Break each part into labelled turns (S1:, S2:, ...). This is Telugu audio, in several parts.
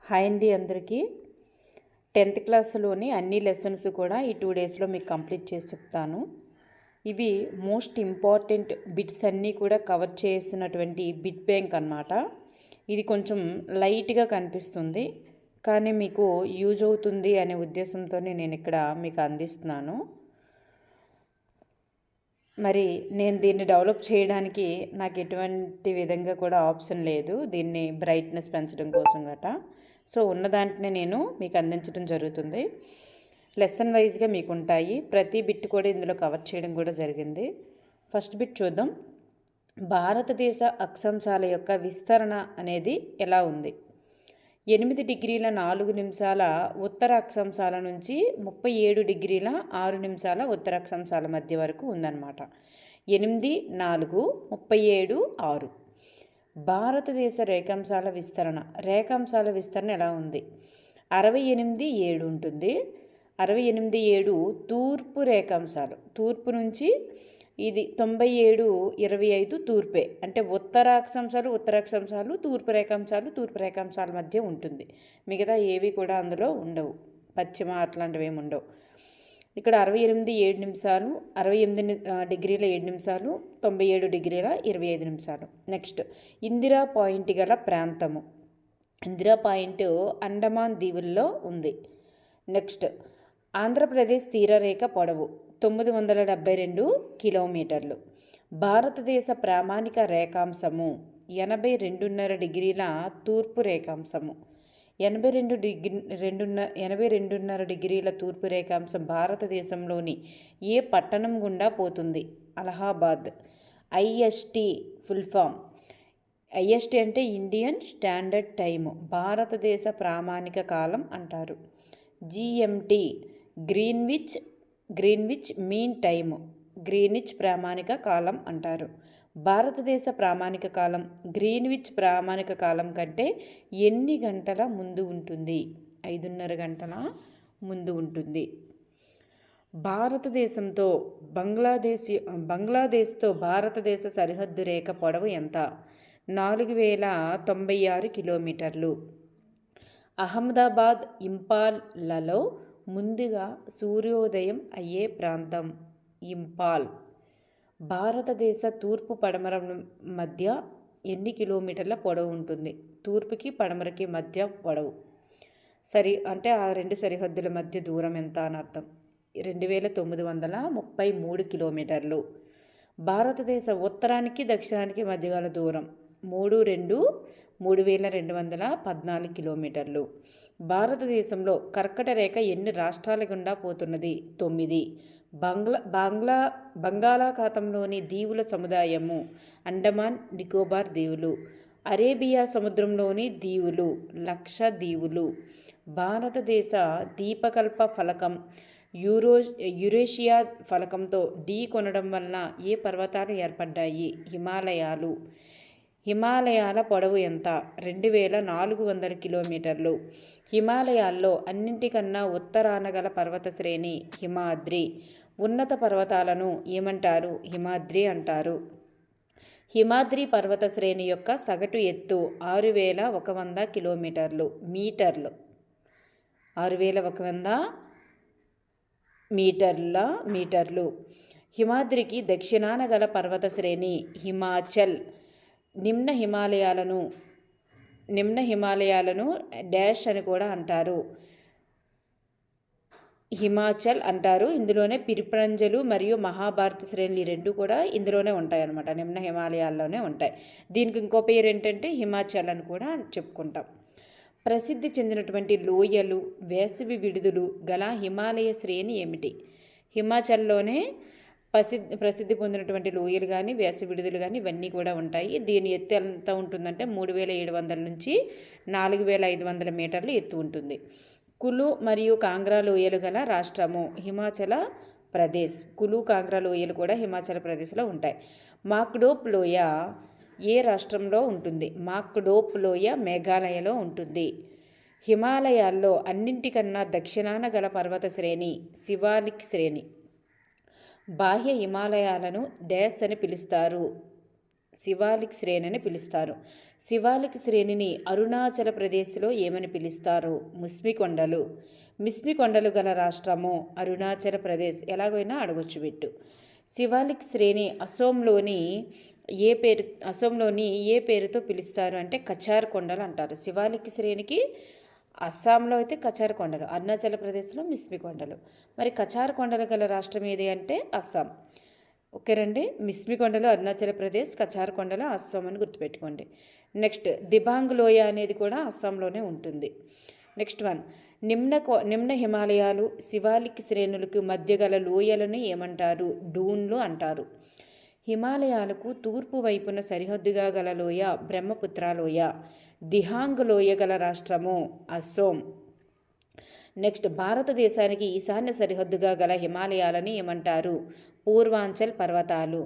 S1: హాయ్ అండి అందరికీ. 10th క్లాస్లోని అన్ని లెసన్స్ కూడా ఈ 2 డేస్లో మీకు కంప్లీట్ చేసి చెప్తాను. ఇవి మోస్ట్ ఇంపార్టెంట్ బిట్స్ అన్నీ కూడా కవర్ చేసినటువంటి బిట్ బ్యాంక్ అన్నమాట. ఇది కొంచెం లైట్గా కనిపిస్తుంది, కానీ మీకు యూజ్ అవుతుంది అనే ఉద్దేశంతో నేను ఇక్కడ మీకు అందిస్తున్నాను. మరి నేను దీన్ని డెవలప్ చేయడానికి నాకు ఎటువంటి విధంగా కూడా ఆప్షన్ లేదు, దీన్ని బ్రైట్నెస్ పెంచడం కోసం గట్రా. సో ఉన్నదాంట్నే నేను మీకు అందించడం జరుగుతుంది. లెసన్ వైజ్గా మీకు ఉంటాయి. ప్రతి బిట్ కూడా ఇందులో కవర్ చేయడం కూడా జరిగింది. ఫస్ట్ బిట్ చూద్దాం. భారతదేశ అక్షాంశాల యొక్క విస్తరణ అనేది ఎలా ఉంది? 8 డిగ్రీల 4 నిమిషాల ఉత్తర అక్షాంశాల నుంచి 37 డిగ్రీల 6 నిమిషాల ఉత్తర అక్షాంశాల మధ్య వరకు ఉందన్నమాట. 8, 4, 37, 6. భారతదేశ రేఖాంశాల విస్తరణ ఎలా ఉంది? 68, 7 ఉంటుంది. 68, 7 తూర్పు రేఖాంశాలు. తూర్పు నుంచి ఇది 97, 25 తూర్పే. అంటే ఉత్తరాక్షాంశాలు, తూర్పు రేఖాంశాల మధ్య ఉంటుంది. మిగతా ఏవి కూడా అందులో ఉండవు, పశ్చిమ అట్లాంటివి ఏమి ఉండవు. ఇక్కడ 68, 7 నిమిషాలు, 68 డిగ్రీల 7 నిమిషాలు, 97 డిగ్రీల 25 నిమిషాలు. నెక్స్ట్, ఇందిరా పాయింట్ గల ప్రాంతము. ఇందిరా పాయింట్ అండమాన్ దీవుల్లో ఉంది. నెక్స్ట్, ఆంధ్రప్రదేశ్ తీరరేఖ పొడవు 972 కిలోమీటర్లు. భారతదేశ ప్రామాణిక రేఖాంశము 82.5 డిగ్రీల తూర్పు రేఖాంశము. 82.5 డిగ్రీల తూర్పు రేఖాంశం భారతదేశంలోని ఏ పట్టణం గుండా పోతుంది? Allahabad. IST full form. IST అంటే ఇండియన్ స్టాండర్డ్ టైము, భారతదేశ ప్రామాణిక కాలం అంటారు. GMT Greenwich mean time, Greenwich ప్రామాణిక కాలం అంటారు. భారతదేశ ప్రామాణిక కాలం గ్రీన్విచ్ ప్రామాణిక కాలం కంటే ఎన్ని గంటల ముందు ఉంటుంది? 5.5 గంటల ముందు ఉంటుంది. భారతదేశంతో బంగ్లాదేశ్తో భారతదేశ సరిహద్దు రేఖ పొడవు ఎంత? 4096 కిలోమీటర్లు. అహ్మదాబాద్, ఇంపాల్లలో ముందుగా సూర్యోదయం అయ్యే ప్రాంతం ఇంపాల్. భారతదేశ తూర్పు పడమర మధ్య ఎన్ని కిలోమీటర్ల పొడవు ఉంటుంది? తూర్పుకి పడమరకి మధ్య పొడవు అంటే ఆ రెండు సరిహద్దుల మధ్య దూరం ఎంత అని అర్థం. 2933 కిలోమీటర్లు. భారతదేశ ఉత్తరానికి దక్షిణానికి మధ్య గల దూరం 3214 కిలోమీటర్లు. భారతదేశంలో కర్కట రేఖ ఎన్ని రాష్ట్రాల గుండా పోతున్నది? 9. బంగాళాఖాతంలోని దీవుల సముదాయము అండమాన్ నికోబార్ దీవులు. అరేబియా సముద్రంలోని దీవులు లక్షద్వీపులు. భారతదేశ దీపకల్ప ఫలకం యురేషియా ఫలకంతో ఢీ కొనడం వలన ఏ పర్వతాలు ఏర్పడ్డాయి? హిమాలయాలు. హిమాలయాల పొడవు ఎంత? 2400 కిలోమీటర్లు. హిమాలయాల్లో అన్నింటికన్నా ఉత్తరాన గల పర్వత శ్రేణి హిమాద్రి. ఉన్నత పర్వతాలను ఏమంటారు? హిమాద్రి అంటారు. హిమాద్రి పర్వత శ్రేణి యొక్క సగటు ఎత్తు 6100 కిలోమీటర్లు మీటర్లు. 6100 మీటర్లు. హిమాద్రికి దక్షిణాన గల పర్వత శ్రేణి హిమాచల్. నిమ్న హిమాలయాలను డాష్ అని కూడా అంటారు, హిమాచల్ అంటారు. ఇందులోనే పిరిప్రంజలు మరియు మహాభారత శ్రేణులు రెండు కూడా ఇందులోనే ఉంటాయి అన్నమాట, నిమ్న హిమాలయాల్లోనే ఉంటాయి. దీనికి ఇంకో పేరు ఏంటంటే హిమాచల్ అని కూడా చెప్పుకుంటాం. ప్రసిద్ధి చెందినటువంటి లోయలు, వేసవి విడుదలు గల హిమాలయ శ్రేణి ఏమిటి? హిమాచల్లోనే ప్రసిద్ధి పొందినటువంటి లోయలు కానీ వేసవి విడుదలు కానీ ఇవన్నీ కూడా ఉంటాయి. దీని ఎత్తు ఎంత ఉంటుందంటే 3700 నుంచి 4500 మీటర్లు ఎత్తు ఉంటుంది. కులు మరియు కాంగ్రా లోయలు గల రాష్ట్రము హిమాచల ప్రదేశ్. కులు, కాంగ్రా లోయలు కూడా హిమాచల్ ప్రదేశ్లో ఉంటాయి. మాక్డోప్ లోయ ఏ రాష్ట్రంలో ఉంటుంది? మాక్డోప్ లోయ మేఘాలయలో ఉంటుంది. హిమాలయాల్లో అన్నింటికన్నా దక్షిణాన గల పర్వత శ్రేణి శివాలిక్ శ్రేణి. బాహ్య హిమాలయాలను డాష్ అని పిలుస్తారు. శివాలిక్ శ్రేణి అని పిలుస్తారు. శివాలిక్ శ్రేణిని అరుణాచల ప్రదేశ్లో ఏమని పిలుస్తారు? ముస్మి కొండలు గల రాష్ట్రము అరుణాచల ప్రదేశ్. ఎలాగైనా అడగొచ్చు బిట్టు. శివాలిక్ శ్రేణి అసోంలోని ఏ పేరుతో పిలుస్తారు అంటే కచార్ కొండలు అంటారు. శివాలిక్ శ్రేణికి అస్సాంలో అయితే కచార్ కొండలు, అరుణాచల ప్రదేశ్లో మిస్మి కొండలు. మరి కచార్ కొండలు గల రాష్ట్రం ఏది అంటే అస్సాం. ఓకేనండి. మిస్మి కొండలు అరుణాచల ప్రదేశ్, కచార్ కొండలు అస్సాం అని గుర్తుపెట్టుకోండి. నెక్స్ట్ దిబాంగ్ లోయ అనేది కూడా అస్సాంలోనే ఉంటుంది. నెక్స్ట్ వన్, నిమ్న హిమాలయాలు శివాలిక్ శ్రేణులకు మధ్య గల లోయలను ఏమంటారు? డూన్లు అంటారు. హిమాలయాలకు తూర్పు వైపున సరిహద్దుగా గల లోయ బ్రహ్మపుత్ర లోయ. దిహాంగ్ లోయ గల రాష్ట్రము అసోం. నెక్స్ట్, భారతదేశానికి ఈశాన్య సరిహద్దుగా గల హిమాలయాలను ఏమంటారు? పూర్వాంచల్ పర్వతాలు.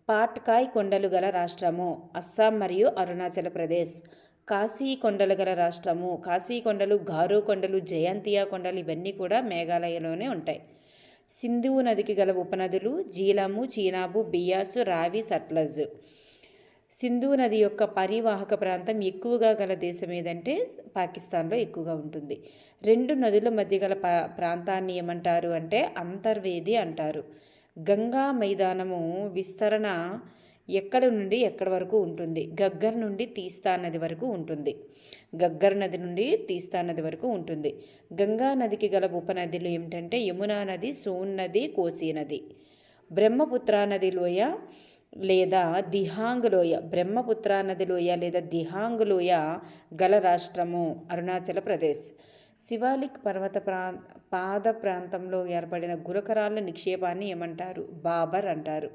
S1: పాట్కాయ్ కొండలు గల రాష్ట్రము అస్సాం మరియు అరుణాచల్ ప్రదేశ్. కాశీ కొండలు గల రాష్ట్రము, కాశీ కొండలు, గారో కొండలు, జయంతియా కొండలు ఇవన్నీ కూడా మేఘాలయలోనే ఉంటాయి. సింధు నదికి గల ఉపనదులు జీలము, చీనాబు, బియాసు, రావి, సట్లజ్. సింధు నది యొక్క పరివాహక ప్రాంతం ఎక్కువగా గల దేశం ఏదంటే పాకిస్తాన్లో ఎక్కువగా ఉంటుంది. రెండు నదుల మధ్య గల ప్రాంతాన్ని ఏమంటారు అంటే అంతర్వేది అంటారు. గంగా మైదానము విస్తరణ ఎక్కడి నుండి ఎక్కడి వరకు ఉంటుంది? గగ్గర్ నుండి తీస్తా నది వరకు ఉంటుంది. గగ్గర్ నది నుండి తీస్తా నది వరకు ఉంటుంది. గంగా నదికి గల ఉపనదులు ఏమిటంటే యమునా నది, సోన్ నది, కోసీ నది. బ్రహ్మపుత్ర నది లోయ లేదా దిహాంగ్ లోయ, బ్రహ్మపుత్ర నది లోయ లేదా దిహాంగ్ లోయ గల రాష్ట్రము అరుణాచల ప్రదేశ్. శివాలిక్ పర్వత పాద ప్రాంతంలో ఏర్పడిన గులకరాళ్ళ నిక్షేపాన్ని ఏమంటారు? బాబర్ అంటారు.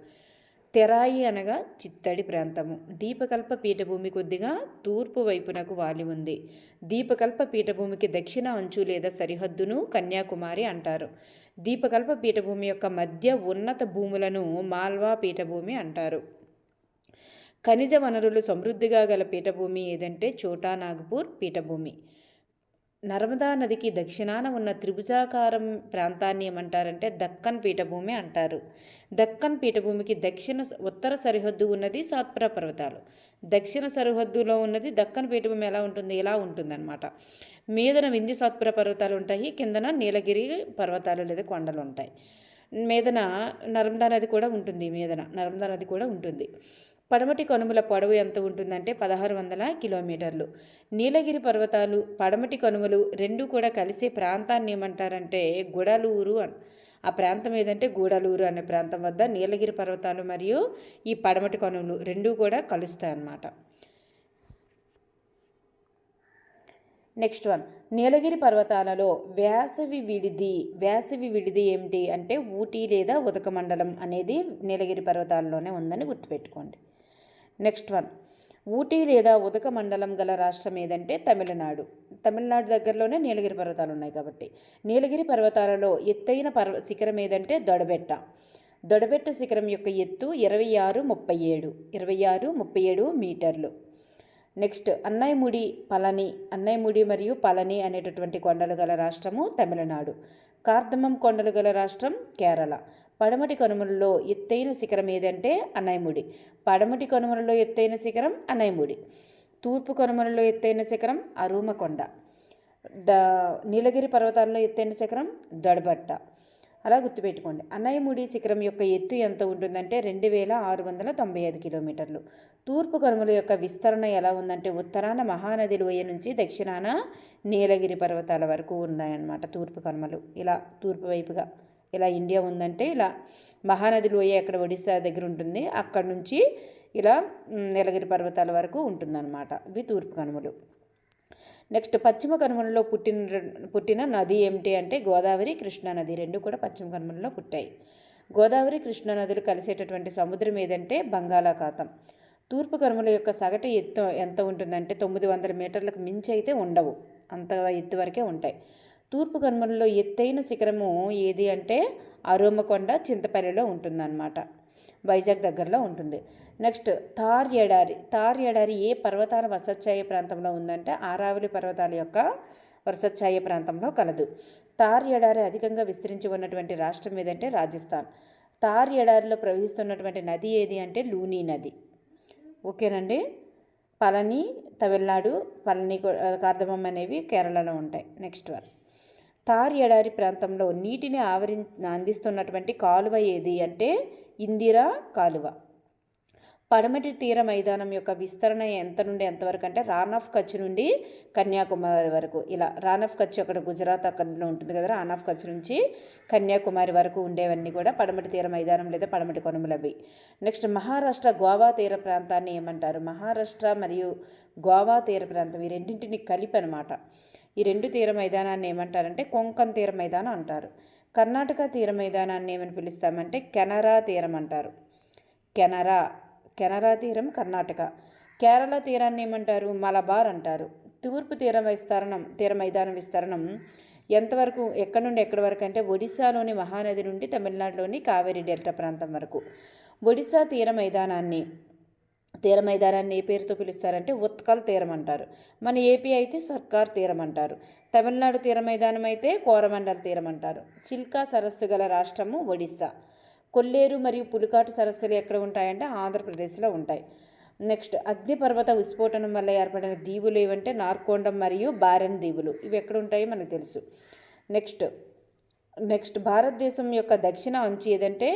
S1: తెరాయి అనగా చిత్తడి ప్రాంతము. దీపకల్ప పీఠభూమి కొద్దిగా తూర్పు వైపునకు వాలి ఉంది. దీపకల్ప పీఠభూమికి దక్షిణ అంచు లేదా సరిహద్దును కన్యాకుమారి అంటారు. దీపకల్ప పీఠభూమి యొక్క మధ్య ఉన్నత భూములను మాల్వా పీఠభూమి అంటారు. ఖనిజ వనరులు సమృద్ధిగా గల పీఠభూమి ఏదంటే చోటా నాగపూర్ పీఠభూమి. నర్మదా నదికి దక్షిణాన ఉన్న త్రిభుజాకారం ప్రాంతాన్ని ఏమంటారంటే దక్కన్ పీఠభూమి అంటారు. దక్కన్ పీఠభూమికి ఉత్తర సరిహద్దు ఉన్నది సాత్పురా పర్వతాలు. దక్షిణ సరిహద్దులో ఉన్నది దక్కన్ పీఠభూమి ఎలా ఉంటుంది? ఇలా ఉంటుందన్నమాట. మీదన వింధ్య సాత్పురా పర్వతాలు ఉంటాయి, కిందన నీలగిరి పర్వతాలు లేదా కొండలు ఉంటాయి. మీదన నర్మదా నది కూడా ఉంటుంది. పడమటి కనుమల పొడవు ఎంత ఉంటుందంటే 1600 కిలోమీటర్లు. నీలగిరి పర్వతాలు, పడమటి కనుమలు రెండు కూడా కలిసే ప్రాంతాన్ని ఏమంటారంటే గుడలూరు. ఆ ప్రాంతం ఏదంటే గూడలూరు అనే ప్రాంతం వద్ద నీలగిరి పర్వతాలు మరియు ఈ పడమటి కనుమలు రెండూ కూడా కలుస్తాయి అన్నమాట. నెక్స్ట్ వన్, నీలగిరి పర్వతాలలో వేసవి విడిది ఏమిటి అంటే ఊటీ లేదా ఉదకమండలం అనేది నీలగిరి పర్వతాలలోనే ఉందని గుర్తుపెట్టుకోండి. నెక్స్ట్ వన్, ఊటీ లేదా ఉదక మండలం గల రాష్ట్రం ఏదంటే తమిళనాడు. తమిళనాడు దగ్గరలోనే నీలగిరి పర్వతాలు ఉన్నాయి కాబట్టి. నీలగిరి పర్వతాలలో ఎత్తైన శిఖరం ఏదంటే దొడబెట్ట శిఖరం యొక్క ఎత్తు 26-37 మీటర్లు. నెక్స్ట్, అన్నైముడి మరియు పళని అనేటటువంటి కొండలు గల రాష్ట్రము తమిళనాడు. కార్దమం కొండలు గల రాష్ట్రం కేరళ. పడమటి కనుమలలో ఎత్తైన శిఖరం ఏదంటే అన్నైముడి. పడమటి కనుమలలో ఎత్తైన శిఖరం అన్నైముడి. తూర్పు కనుమలలో ఎత్తైన శిఖరం అరుమకొండ. నీలగిరి పర్వతాల్లో ఎత్తైన శిఖరం దొడబట్ట. అలా గుర్తుపెట్టుకోండి. అన్నైముడి శిఖరం యొక్క ఎత్తు ఎంత ఉంటుందంటే 2695 కిలోమీటర్లు. తూర్పు కనుమల యొక్క విస్తరణ ఎలా ఉందంటే ఉత్తరాన మహానది లోయ నుంచి దక్షిణాన నీలగిరి పర్వతాల వరకు ఉన్నాయన్నమాట. తూర్పు కనుమలు ఇలా తూర్పు వైపుగా ఇలా ఇండియా ఉందంటే ఇలా మహానది లోయ ఎక్కడ ఒడిశా దగ్గర ఉంటుంది అక్కడ నుంచి ఇలా నీలగిరి పర్వతాల వరకు ఉంటుందన్నమాట. ఇవి తూర్పు కనుమలు. నెక్స్ట్, పశ్చిమ కనుమలలో పుట్టిన నది ఏమిటి అంటే గోదావరి, కృష్ణా నది రెండు కూడా పశ్చిమ కనుమలలో పుట్టాయి. గోదావరి, కృష్ణా నదులు కలిసేటటువంటి సముద్రం ఏదంటే బంగాళాఖాతం. తూర్పు కనుమల యొక్క సగటు ఎత్తు ఎంత ఉంటుందంటే 900 మీటర్లకు మించి అయితే ఉండవు, అంత ఎత్తు వరకే ఉంటాయి. తూర్పు కనుమలలో ఎత్తైన శిఖరము ఏది అంటే అరుమకొండ చింతపల్లిలో ఉంటుందన్నమాట, వైజాగ్ దగ్గరలో ఉంటుంది. నెక్స్ట్, థార్ ఎడారి ఏ పర్వతాల వర్షఛాయ ప్రాంతంలో ఉందంటే ఆరావళి పర్వతాల యొక్క వర్షఛాయ ప్రాంతంలో కలదు. థార్ ఎడారి అధికంగా విస్తరించి ఉన్నటువంటి రాష్ట్రం ఏదంటే రాజస్థాన్. థార్ ఎడారిలో ప్రవహిస్తున్నటువంటి నది ఏది అంటే లూనీ నది. ఓకేనండి. పళని తమిళనాడు, పళని కార్దమం అనేవి కేరళలో ఉంటాయి. నెక్స్ట్ వన్, థార్ ఎడారి ప్రాంతంలో నీటిని అందిస్తున్నటువంటి కాలువ ఏది అంటే ఇందిరా కాలువ. పడమటి తీర మైదానం యొక్క విస్తరణ ఎంత నుండి ఎంతవరకు అంటే రాన్ ఆఫ్ కచ్ నుండి కన్యాకుమారి వరకు. ఇలా రాన్ ఆఫ్ కచ్ అక్కడ గుజరాత్ అక్కడ ఉంటుంది కదా, రాన్ ఆఫ్ కచ్ నుంచి కన్యాకుమారి వరకు ఉండేవన్నీ కూడా పడమటి తీర మైదానం లేదా పడమటి కొనములు అవి. నెక్స్ట్, మహారాష్ట్ర గోవా తీర ప్రాంతాన్ని ఏమంటారు? మహారాష్ట్ర మరియు గోవా తీర ప్రాంతం ఈ రెండింటిని కలిపి అనమాట. ఈ రెండు తీర మైదానాన్ని ఏమంటారంటే కొంకన్ తీర మైదానం అంటారు. కర్ణాటక తీర మైదానాన్ని ఏమని పిలుస్తామంటే కెనరా తీరం అంటారు. కెనరా తీరం కర్ణాటక. కేరళ తీరాన్ని ఏమంటారు? మలబార్ అంటారు. తూర్పు తీర మైదానం విస్తరణం ఎంతవరకు, ఎక్కడి నుండి ఎక్కడి వరకు అంటే ఒడిశాలోని మహానది నుండి తమిళనాడులోని కావేరీ డెల్టా ప్రాంతం వరకు. ఒడిశా తీర మైదానాన్ని ఏ పేరుతో పిలుస్తారంటే ఉత్కల్ తీరం అంటారు. మన ఏపీ అయితే సర్కార్ తీరం అంటారు. తమిళనాడు తీర మైదానం అయితే కోరమండల్ తీరం అంటారు. చిల్కా సరస్సు గల రాష్ట్రము ఒడిశా. కొల్లేరు మరియు పులికాటు సరస్సులు ఎక్కడ ఉంటాయంటే ఆంధ్రప్రదేశ్లో ఉంటాయి. నెక్స్ట్, అగ్నిపర్వత విస్ఫోటనం వల్ల ఏర్పడిన దీవులు ఏవంటే నార్కోండం మరియు బారెన్ దీవులు. ఇవి ఎక్కడ ఉంటాయో మనకు తెలుసు. నెక్స్ట్ భారతదేశం యొక్క దక్షిణ అంచు ఏదంటే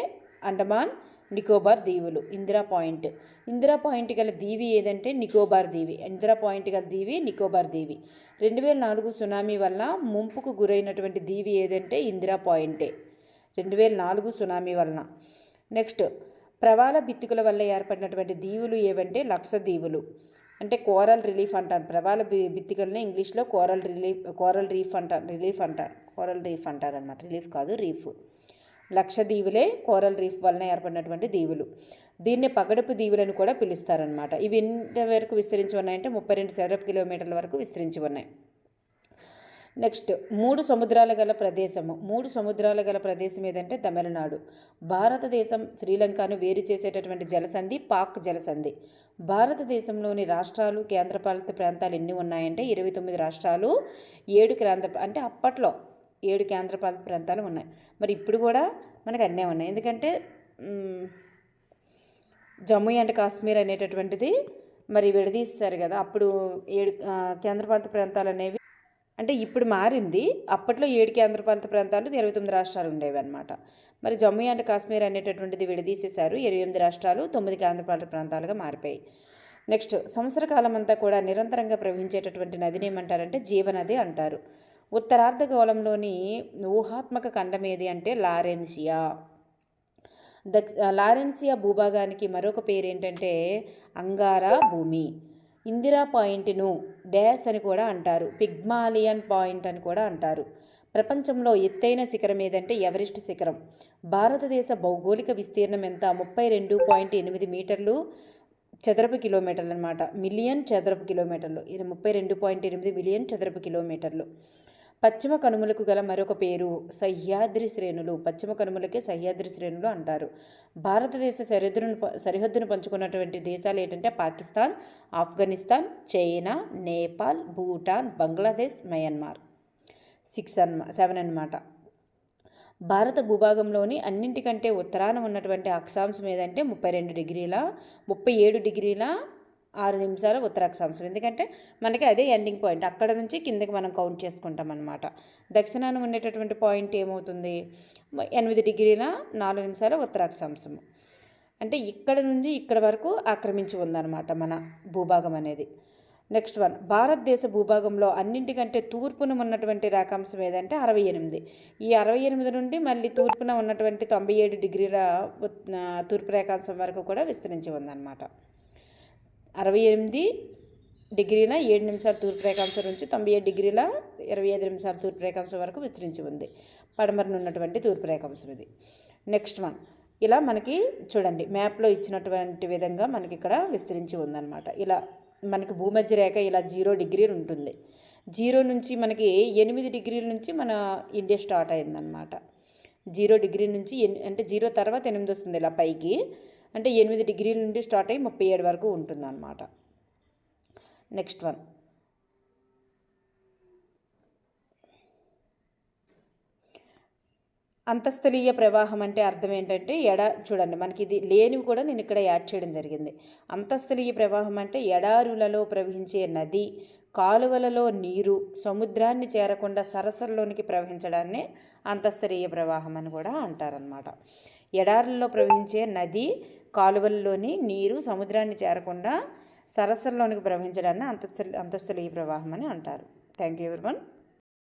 S1: అండమాన్ నికోబార్ దీవులు. ఇందిరా పాయింట్ గల దీవి ఏదంటే నికోబార్ దీవి. 2004 సునామీ వల్ల ముంపుకు గురైనటువంటి దీవి ఏదంటే ఇందిరా పాయింటే. 2004 సునామీ వలన. నెక్స్ట్, ప్రవాల బిత్తికల వల్ల ఏర్పడినటువంటి దీవులు ఏవంటే లక్షద్వీపులు. అంటే కోరల్ రిలీఫ్ అంటారు. ప్రవాల బిత్తికల్ని ఇంగ్లీష్లో కోరల్ రీఫ్ అంటారు అనమాట. రిలీఫ్ కాదు, రీఫ్. లక్షద్వీపులే కోరల్ రీఫ్ వలన ఏర్పడినటువంటి దీవులు. దీన్ని పగడపు దీవులను కూడా పిలుస్తారనమాట. ఇవి ఎంతవరకు విస్తరించి ఉన్నాయంటే 32 చదరపు కిలోమీటర్ల వరకు విస్తరించి ఉన్నాయి. నెక్స్ట్, 3 సముద్రాల గల ప్రదేశం ఏదంటే తమిళనాడు. భారతదేశం శ్రీలంకను వేరు చేసేటటువంటి జలసంధి పాక్ జలసంధి. భారతదేశంలోని రాష్ట్రాలు కేంద్రపాలిత ప్రాంతాలు ఎన్ని ఉన్నాయంటే 29 రాష్ట్రాలు, 7 అంటే అప్పట్లో 7 కేంద్రపాలిత ప్రాంతాలు ఉన్నాయి. మరి ఇప్పుడు కూడా మనకు అన్నీ ఉన్నాయి. ఎందుకంటే జమ్మూ అండ్ కాశ్మీర్ అనేటటువంటిది మరి విడదీస్తారు కదా, అప్పుడు 7 కేంద్రపాలిత ప్రాంతాలు అనేవి అంటే ఇప్పుడు మారింది. అప్పట్లో 7 కేంద్రపాలిత ప్రాంతాలు, 29 రాష్ట్రాలు ఉండేవి అనమాట. మరి జమ్మూ అండ్ కాశ్మీర్ అనేటటువంటిది విడదీసేశారు. 28 రాష్ట్రాలు, 9 కేంద్రపాలిత ప్రాంతాలుగా మారిపోయాయి. నెక్స్ట్, సంవత్సర కాలం అంతా కూడా నిరంతరంగా ప్రవహించేటటువంటి నదిని ఏమంటారంటే జీవనది అంటారు. ఉత్తరార్ధగోళంలోని ఊహాత్మక ఖండం ఏది అంటే లారెన్సియా భూభాగానికి మరొక పేరు ఏంటంటే అంగారా భూమి. ఇందిరా పాయింట్ను డాష్ అని కూడా అంటారు. పిగ్మాలియన్ పాయింట్ అని కూడా అంటారు. ప్రపంచంలో ఎత్తైన శిఖరం ఏదంటే ఎవరెస్ట్ శిఖరం. భారతదేశ భౌగోళిక విస్తీర్ణం ఎంత? 32.8 మీటర్లు చదరపు కిలోమీటర్లు అనమాట. మిలియన్ చదరపు కిలోమీటర్లు. ఇది 32.8 మిలియన్ చదరపు కిలోమీటర్లు. పశ్చిమ కనుమలకు గల మరొక పేరు సహ్యాద్రి శ్రేణులు. పశ్చిమ కనుమలకే సహ్యాద్రి శ్రేణులు అంటారు. భారతదేశ సరిహద్దును పంచుకున్నటువంటి దేశాలు ఏంటంటే పాకిస్తాన్, ఆఫ్ఘనిస్తాన్, చైనా, నేపాల్, భూటాన్, బంగ్లాదేశ్, మయన్మార్. 7 అన్నమాట. భారత భూభాగంలోని అన్నింటికంటే ఉత్తరాన ఉన్నటువంటి అక్షాంశం ఏదంటే 37 డిగ్రీల 6 నిమిషాలు ఉత్తర అక్షాంశం. ఎందుకంటే మనకి అదే ఎండింగ్ పాయింట్. అక్కడ నుంచి కిందకి మనం కౌంట్ చేసుకుంటాం అన్నమాట. దక్షిణాన ఉండేటటువంటి పాయింట్ ఏమవుతుంది? 8 డిగ్రీల 4 నిమిషాల ఉత్తర అక్షాంశం. అంటే ఇక్కడ నుంచి ఇక్కడ వరకు ఆక్రమించి ఉందన్నమాట మన భూభాగం అనేది. నెక్స్ట్ వన్, భారతదేశ భూభాగంలో అన్నింటికంటే తూర్పున ఉన్నటువంటి రేఖాంశం ఏదంటే 68. ఈ 68 నుండి మళ్ళీ తూర్పున ఉన్నటువంటి 97 డిగ్రీల తూర్పు రేఖాంశం వరకు కూడా విస్తరించి ఉందన్నమాట. 68 డిగ్రీల 7 నిమిషాల తూర్పు రేఖాంశం నుంచి 97 డిగ్రీల 25 నిమిషాల తూర్పు రేఖాంశం వరకు విస్తరించి ఉంది. పడమరన ఉన్నటువంటి తూర్పు రేఖాంశం ఇది. నెక్స్ట్ వన్, ఇలా మనకి చూడండి మ్యాప్లో ఇచ్చినటువంటి విధంగా మనకి ఇక్కడ విస్తరించి ఉందన్నమాట. ఇలా మనకి భూమధ్య రేఖ ఇలా 0 డిగ్రీలు ఉంటుంది. 0 నుంచి మనకి 8 డిగ్రీల నుంచి మన ఇండియా స్టార్ట్ అయిందనమాట. 0 డిగ్రీ నుంచి అంటే 0 తర్వాత 8 వస్తుంది ఇలా పైకి. అంటే 8 డిగ్రీల నుండి స్టార్ట్ అయ్యి 37 వరకు ఉంటుందన్నమాట. నెక్స్ట్ వన్, అంతస్థలీయ ప్రవాహం అంటే అర్థం ఏంటంటే చూడండి మనకి ఇది లేనివి కూడా నేను ఇక్కడ యాడ్ చేయడం జరిగింది. అంతస్థలీయ ప్రవాహం అంటే ఎడారులలో ప్రవహించే నది, కాలువలలో నీరు సముద్రాన్ని చేరకుండా సరస్సుల్లోనికి ప్రవహించడాన్ని అంతస్థలీయ ప్రవాహం అని కూడా అంటారనమాట. ఎడారుల్లో ప్రవహించే నది, కాలువల్లోని నీరు సముద్రాన్ని చేరకుండా సరస్సుల్లోనికి ప్రవహించడాన్ని అంతస్థలీయ ప్రవాహం అని అంటారు. Thank you everyone.